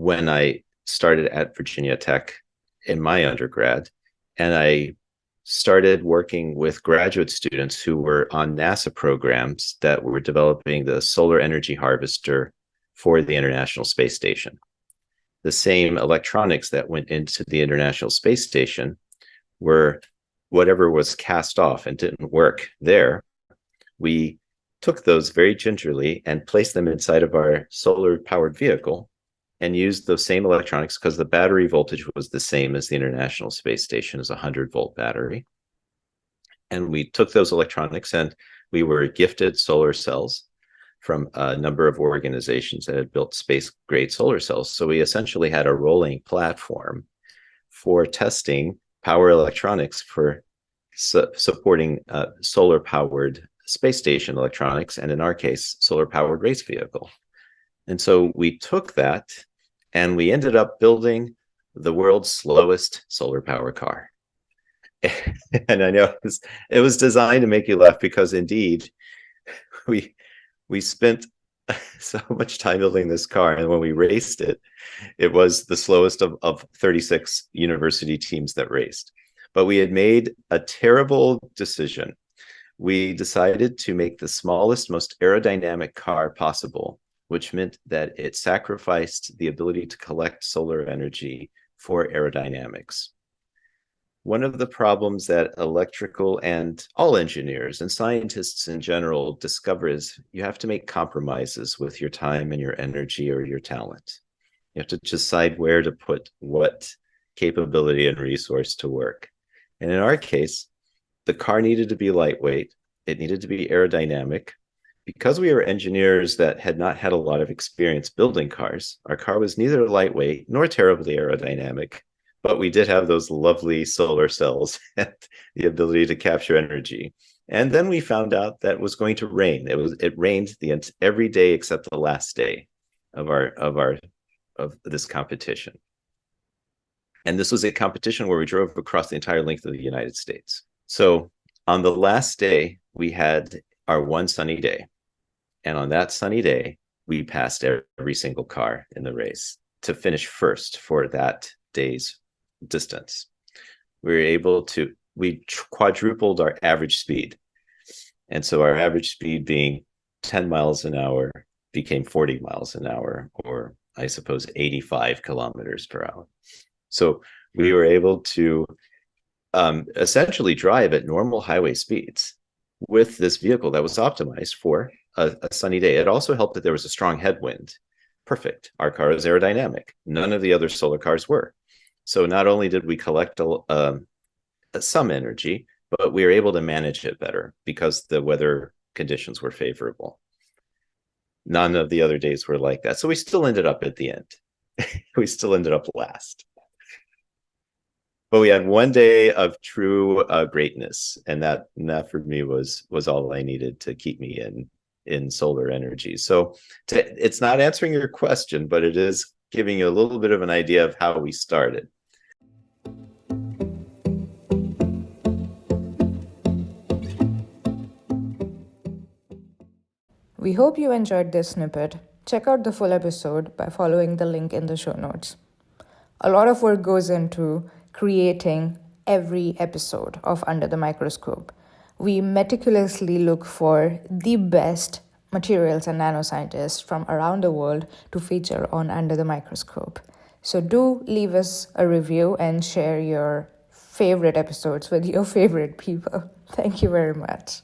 when I started at Virginia Tech in my undergrad, and I started working with graduate students who were on NASA programs that were developing the solar energy harvester for the International Space Station. The same electronics that went into the International Space Station were whatever was cast off and didn't work there. We took those very gingerly and placed them inside of our solar-powered vehicle and used those same electronics because the battery voltage was the same as the International Space Station, as a 100-volt battery. And we took those electronics and we were gifted solar cells from a number of organizations that had built space-grade solar cells. So we essentially had a rolling platform for testing power electronics for supporting solar-powered space station electronics, and in our case, solar-powered race vehicle. And so we took that and we ended up building the world's slowest solar power car. And I know it was designed to make you laugh because indeed we spent so much time building this car, and when we raced it, it was the slowest of 36 university teams that raced. But we had made a terrible decision. We decided to make the smallest, most aerodynamic car possible, which meant that it sacrificed the ability to collect solar energy for aerodynamics. One of the problems that electrical and all engineers and scientists in general discover is you have to make compromises with your time and your energy or your talent. You have to decide where to put what capability and resource to work. And in our case, the car needed to be lightweight. It needed to be aerodynamic. Because we were engineers that had not had a lot of experience building cars, our car was neither lightweight nor terribly aerodynamic, but we did have those lovely solar cells and the ability to capture energy. And then we found out that it was going to rain. It rained every day except the last day of this competition. And this was a competition where we drove across the entire length of the United States. So on the last day, we had our one sunny day. And on that sunny day, we passed every single car in the race to finish first for that day's distance. We quadrupled our average speed. And so our average speed being 10 miles an hour became 40 miles an hour, or I suppose 85 kilometers per hour. So we were able to essentially drive at normal highway speeds with this vehicle that was optimized for a sunny day. It also helped that there was a strong headwind. Perfect. Our car is aerodynamic. None of the other solar cars were. So not only did we collect some energy, but we were able to manage it better because the weather conditions were favorable. None of the other days were like that. So we still ended up at the end. We still ended up last. But we had one day of true greatness, and that for me was all I needed to keep me in solar energy. So it's not answering your question, but it is giving you a little bit of an idea of how we started. We hope you enjoyed this snippet. Check out the full episode by following the link in the show notes. A lot of work goes into creating every episode of Under the Microscope. We meticulously look for the best materials and nanoscientists from around the world to feature on Under the Microscope. So do leave us a review and share your favorite episodes with your favorite people. Thank you very much.